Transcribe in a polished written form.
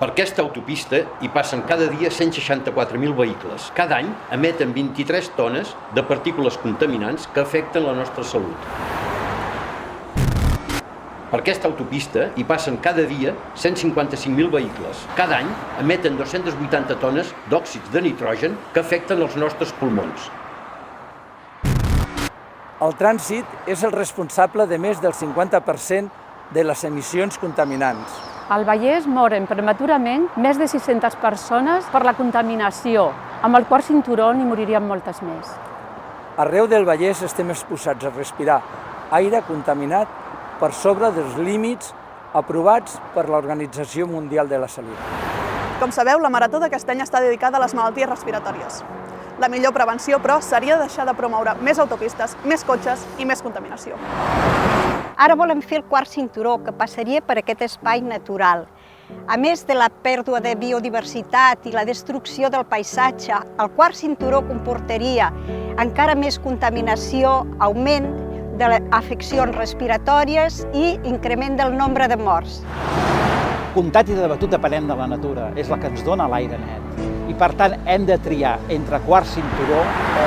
Per aquesta autopista hi passen cada dia 164.000 vehicles. Cada any emeten 23 tones de partícules contaminants que afecten la nostra salut. Per aquesta autopista hi passen cada dia 155.000 vehicles. Cada any emeten 280 tones d'òxids de nitrogen que afecten els nostres pulmons. El trànsit és el responsable de més del 50% de les emissions contaminants. Al Vallès moren prematurament més de 600 persones per la contaminació. Amb el quart cinturó n'hi moririen moltes més. Arreu del Vallès estem exposats a respirar aire contaminat per sobre dels límits aprovats per l'Organització Mundial de la Salut. Com sabeu, la Marató d'aquest any està dedicada a les malalties respiratòries. La millor prevenció, però, seria deixar de promoure més autopistes, més cotxes i més contaminació. Ara volem fer el quart cinturó, que passaria per aquest espai natural. A més de la pèrdua de biodiversitat i la destrucció del paisatge, el quart cinturó comportaria encara més contaminació, augment de les afeccions respiratòries i increment del nombre de morts. Comptat i debatut depenem de la natura, és la que ens dona l'aire net. I per tant hem de triar entre quart cinturó o